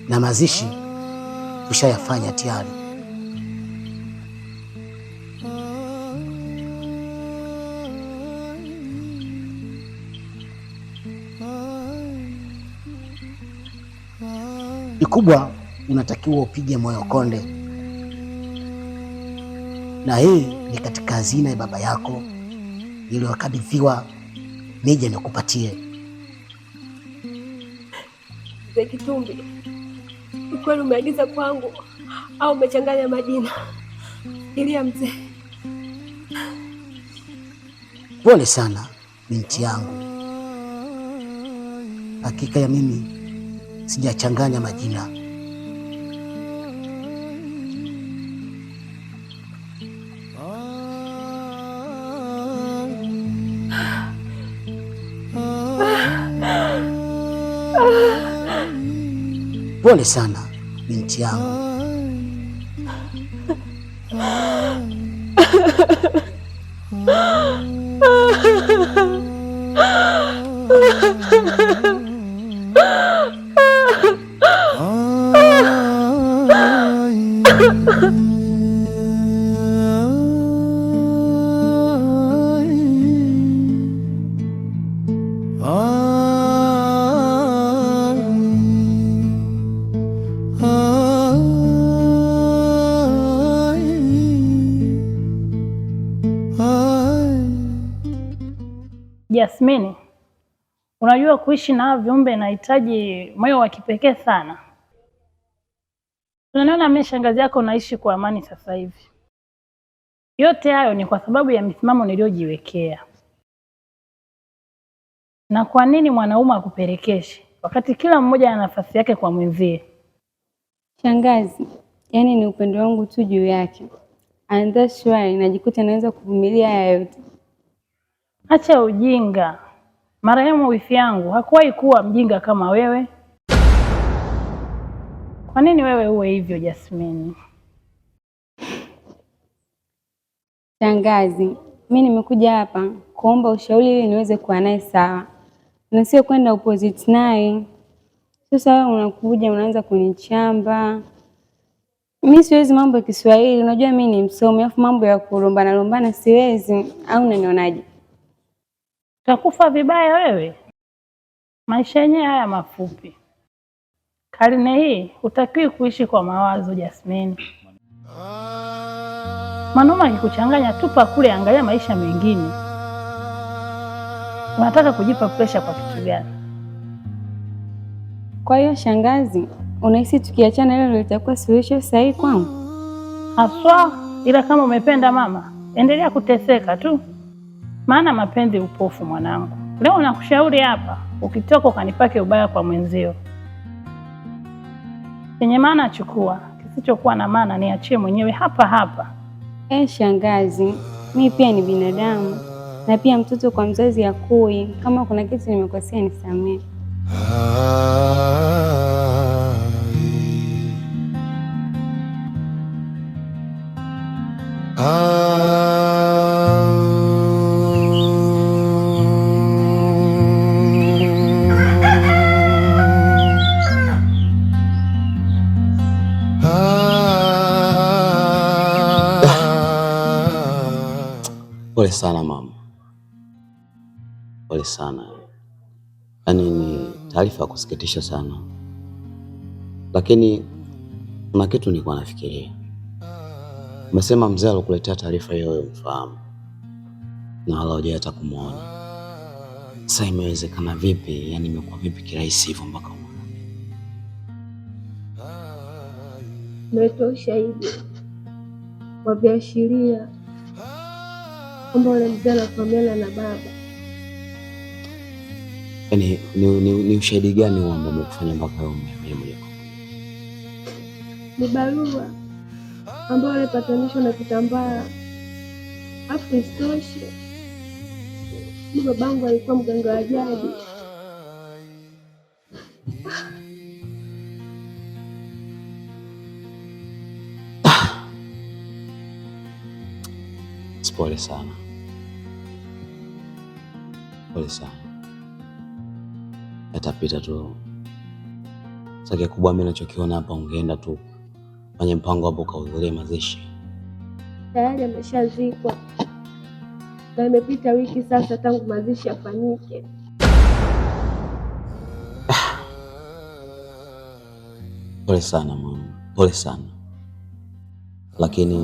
na mazishi tushayafanya tayari. Kikubwa unatakiwa upige moyo konde, na hii ni katika hazina ya baba yako iliyokabidhiwa nije nikupatie. Mzee Kitumbi, kweli umeagiza kwangu au umechanganya majina? Ilia mzee. Pole sana binti yangu, hakika ya mimi sijachanganya majina. Pole sana binti yangu. Yasmini, unajua kuishi na viumbe inahitaji moyo wa kipekee sana. Tunaona mimi shangazi yako naishi kwa amani sasa hivi. Yote hayo ni kwa sababu ya misimamo niliyojiwekea. Na kwa nini mwanaume akupelekeshe wakati kila mmoja ana nafasi yake kwa mwenzie? Shangazi, yani ni upendo wangu tu juu yake. And that's why najikuta naweza kuvumilia haya yote. Acha ujinga. Marehemu wifi yangu hakuwahi kuwa mjinga kama wewe. Kwa nini wewe uwe hivyo Jasmine? Shangazi, mimi nimekuja hapa kuomba ushauri ili niweze kuwa naye sawa. Na sio kwenda opposite naye. Sasa wewe unakuja unaanza kunichamba. Mimi siwezi mambo ya Kiswahili, unajua mimi ni msomi, alafu mambo ya kulombana siwezi, au unanionaje? Utakufa vibaya wewe. Maisha yenyewe haya mafupi. Karne hii hutakiwi kuishi kwa mawazo Jasmine. Mwanaume akikuchanganya tupa kule, angalia maisha mengine. Unataka kujipa pressure kwa kitu gani? Kwa hiyo shangazi, unahisi tukiachana hilo litakuwa suluhisho sahihi kwangu? Haswa, ila kama umependa mama, endelea kuteseka tu. Maana mapenzi upofu mwanangu. Leo nakushauri hapa, ukitoka ukanipake ubaya kwa mwenzio. Chenye maana chukua, kisichokuwa na maana niachie mwenyewe hapa hapa. Shangazi, mimi pia ni binadamu na pia mtoto kwa mzazi hakui. Kama kuna kitu nimekosea nisamehe. Pole sana mama, pole sana. Yaani ni taarifa ya kusikitisha sana, lakini kuna kitu nilikuwa nafikiria. Umesema mzee alikuletea taarifa hiyo wewe mfahamu na wala hujai hata kumuona. Sasa imewezekana vipi? Yaani imekuwa vipi kirahisi hivyo mpaka umwone? Nimetoa ushahidi wa viashiria kwamba ule mzee anafahamiana na baba. Yaani ni ushahidi gani huo ambao umekufanya mpaka wewe umeamua? Ni barua ambayo alipatanishwa na kitambaa. Afu isitoshe, babangu alikuwa mganga wa jadi. Pole sana, pole sana. Yatapita tu, Sasa kikubwa mimi ninachokiona hapa, ungeenda tu fanye mpango hapo ukahudhuria mazishi. Tayari ameshazikwa na imepita wiki sasa tangu mazishi yafanyike. Pole sana mama, pole sana, lakini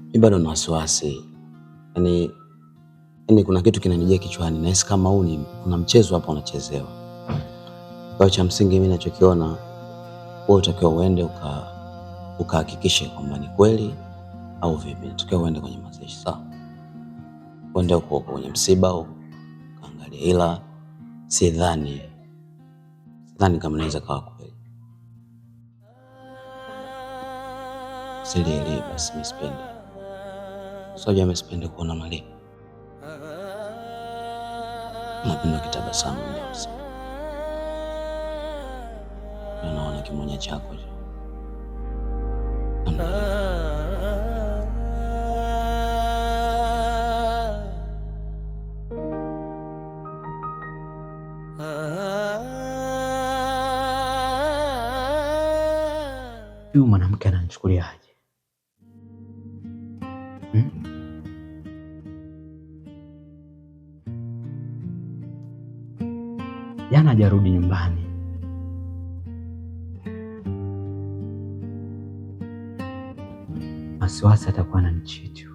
mimi bado na wasiwasi. Yaani kuna kitu kinanijia kichwani, nahisi kama kuna mchezo hapa unachezewa. Kwa cha msingi mimi ninachokiona, wewe utakiwa uende ukahakikishe kwamba ni kweli au vipi. Tukiwa uende kwenye mazishi, sawa? Uende uko kwenye msiba au kaangalia, ila sidhani kama naweza kawa kweli. Sili basi mimi sipendi. Sio mimi sipendi kuona mali. Napenda kitabasamu ndio. Naona kimoja chako hicho. Huyu mwanamke ananichukuliaje? Jana hajarudi nyumbani. Wasiwasi atakuwa ananichiti.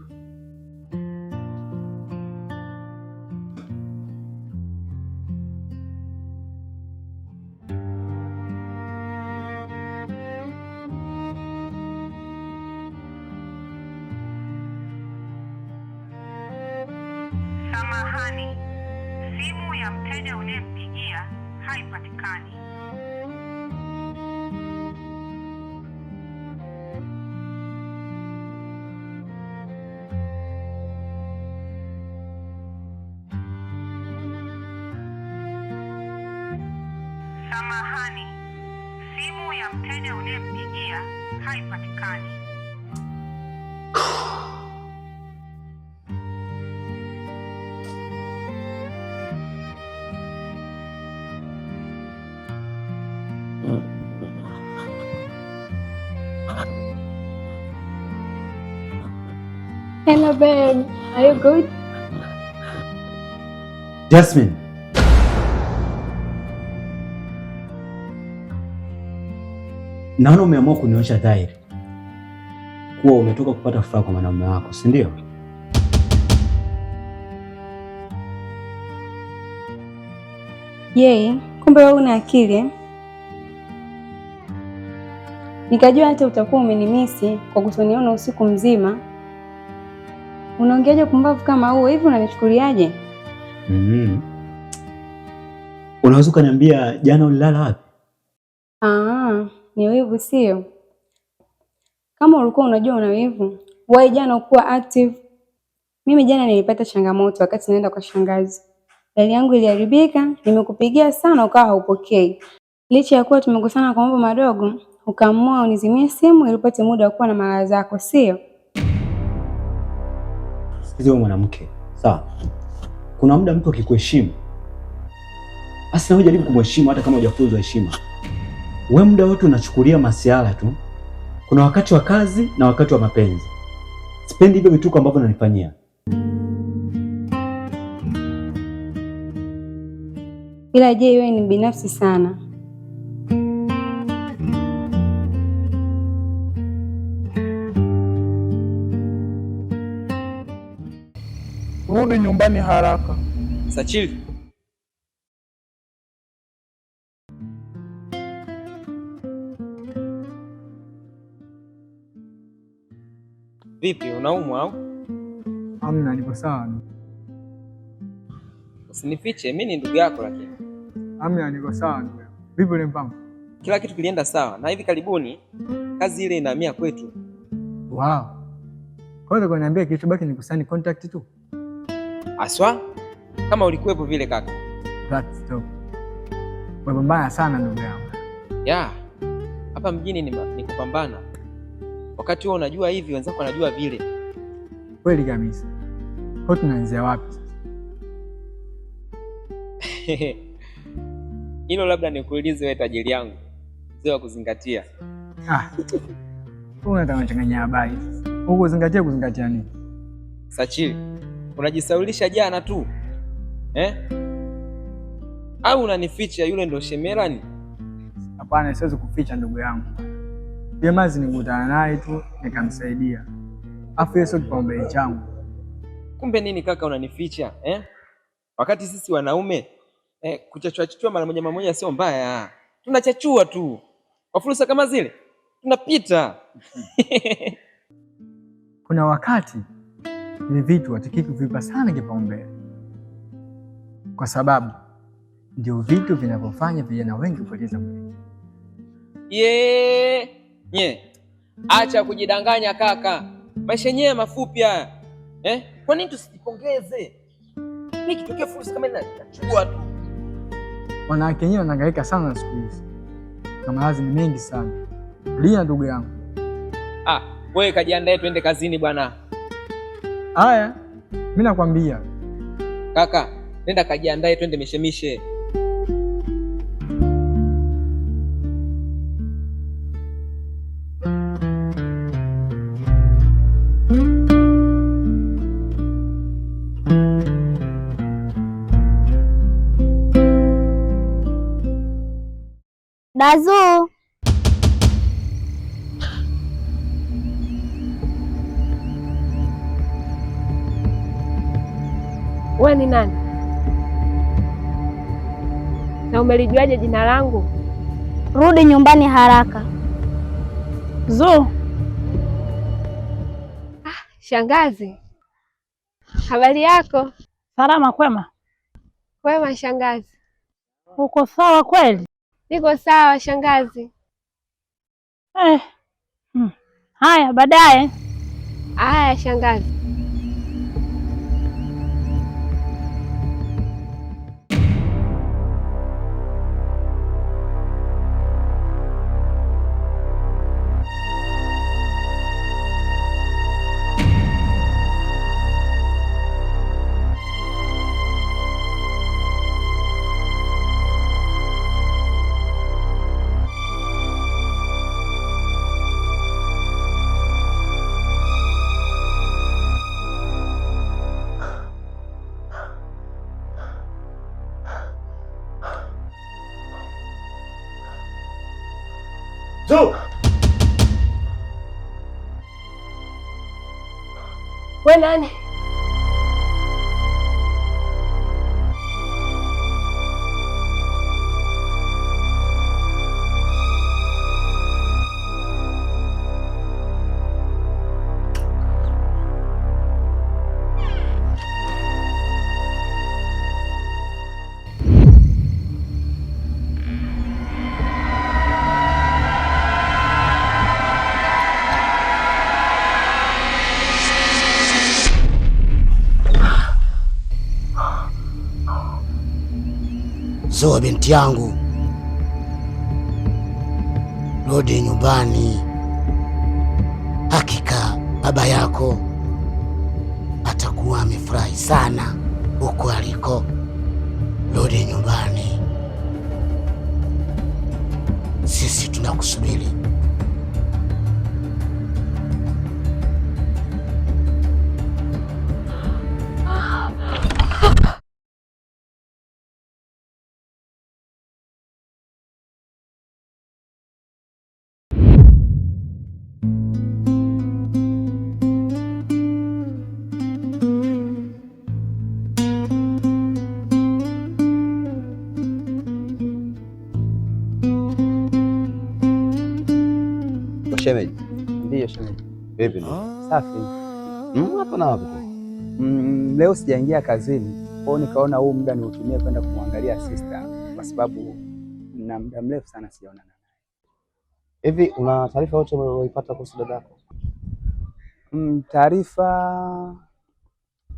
Samahani, simu ya mteja unayempigia haipatikani. Samahani, simu ya mteja unayempigia haipatikani. Hello babe, are you good? Jasmine. Naona umeamua kunionyesha dhahiri kuwa umetoka kupata furaha kwa mwanaume wako, si ndio? Yeye, kumbe wewe una akili. Nikajua hata utakuwa umenimisi kwa kutoniona usiku mzima. Unaongeaje kumbavu kama huo? Hivi unanichukuliaje? Unaweza kuniambia jana ulilala wapi? Ni wivu sio? Kama ulikuwa unajua una wivu, why jana ukuwa active? Mimi jana nilipata changamoto wakati naenda kwa shangazi. Gari yangu iliharibika, nimekupigia sana ukawa haupokei. Licha ya kuwa tumekosana kwa mambo madogo, ukaamua unizimie simu ili upate muda wa kuwa na mara zako, sio? Sikiza mwanamke, sawa? Kuna muda mtu akikuheshimu, basi na jaribu kumheshimu hata kama hujafunzwa heshima. Wewe muda wote unachukulia masiala tu. Kuna wakati wa kazi na wakati wa mapenzi. Sipendi hivyo vituko ambavyo unanifanyia. Ila je, wewe ni binafsi sana. Rudi nyumbani haraka. Sachili. Vipi, unaumwa au? Amna, niko sawa. Usinifiche, mimi ni ndugu yako lakini. Amna, niko sawa. Vipi ule mpango? Kila kitu kilienda sawa na hivi karibuni kazi ile inahamia kwetu. Wow. Kwanza kwa niambia kilichobaki ni kusaini contract tu. Aswa? Kama ulikuwepo vile kaka. That's top. Wewe mbaya sana ndugu yangu. Ya. Hapa mjini ni kupambana. Wakati wewe unajua hivi, wenzako wanajua vile. Kweli kabisa. Kwa tunaanzia wapi? hilo labda nikuulize wewe, tajiri yangu, mzee wa kuzingatia. Unataka kuchanganya habari. Kuzingatia nini? Sachili, unajisaulisha jana tu au unanificha yule ndo Shemelani? Hapana, siwezi kuficha ndugu yangu. Jemazi nikutana naye tu nikamsaidia. Afu yeye sio kipaumbele changu. Kumbe nini kaka unanificha wakati sisi wanaume kuchachua mara moja sio mbaya. Tunachachua tu. Kwa fursa kama zile tunapita. Kuna wakati ni vitu hataki kuvipa sana kipaumbele, kwa sababu ndio vitu vinavyofanya vijana wengi kupoteza mwelekeo. Acha kujidanganya kaka, maisha yenyewe mafupi haya kwa nini tusijipongeze? Nikitokea fursa kama nachukua tu. Wanawake wenyewe wanahangaika sana siku hizi na maradhi ni mengi sana. Lia ndugu yangu. Wewe kajiandae twende kazini bwana. Haya, mimi nakwambia kaka, nenda kajiandae twende mishemishe. Dazu, wewe ni nani na umelijuaje jina langu? Rudi nyumbani haraka. Zu. Shangazi, habari yako? Salama. Kwema? Kwema shangazi. Uko sawa kweli? Niko sawa shangazi. Haya, baadaye. Haya shangazi. Wewe nani? Zoe binti yangu, rudi nyumbani. Hakika baba yako atakuwa amefurahi sana huko aliko. Rudi nyumbani, sisi tunakusubiri. Shemeji. Ndiyo shemeji. Vipi? Safi. Hapa na wapi? Leo sijaingia kazini, kwa hiyo nikaona huu muda niutumie kwenda kumwangalia sister, kwa sababu na muda mrefu sana sijaona naye. Hivi una taarifa yote uliyoipata kuhusu dadako? Taarifa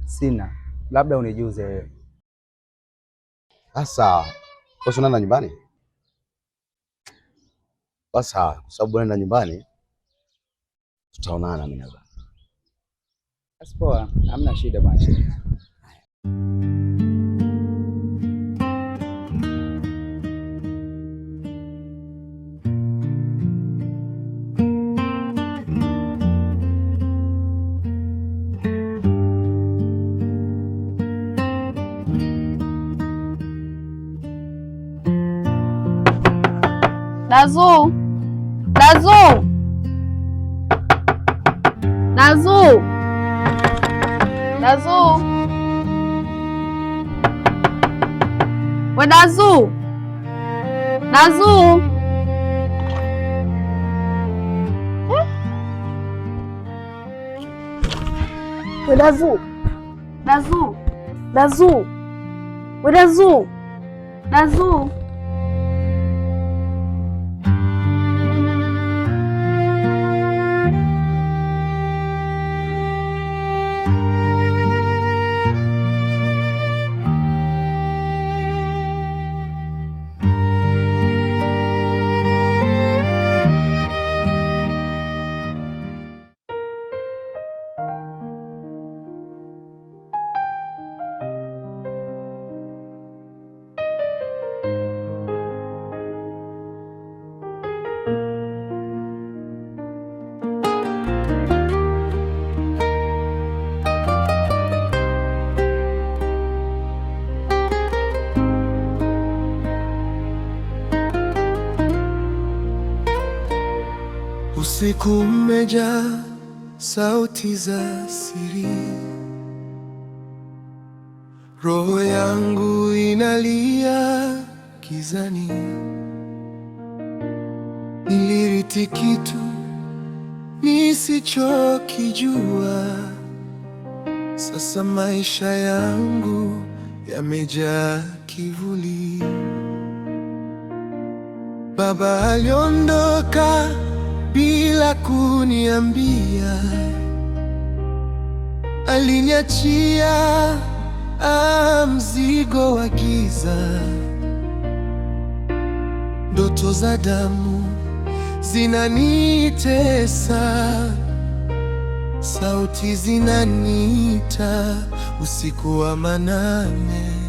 sina, labda unijuze wewe. Sawa. Kwa unaenda nyumbani? Basi kwa sababu unaenda nyumbani tutaonana mimi na baba. Basi poa, hamna shida bwana. Dazu! Dazu! Dazu! Dazu! We Dazu! Dazu! We Dazu! Dazu! Dazu! We Dazu! Dazu! Usiku umejaa sauti za siri, roho yangu inalia gizani. Nilirithi kitu nisichokijua, sasa maisha yangu yamejaa kivuli. Baba aliondoka bila kuniambia, aliniachia mzigo wa giza. Ndoto za damu zinanitesa, sauti zinaniita usiku wa manane.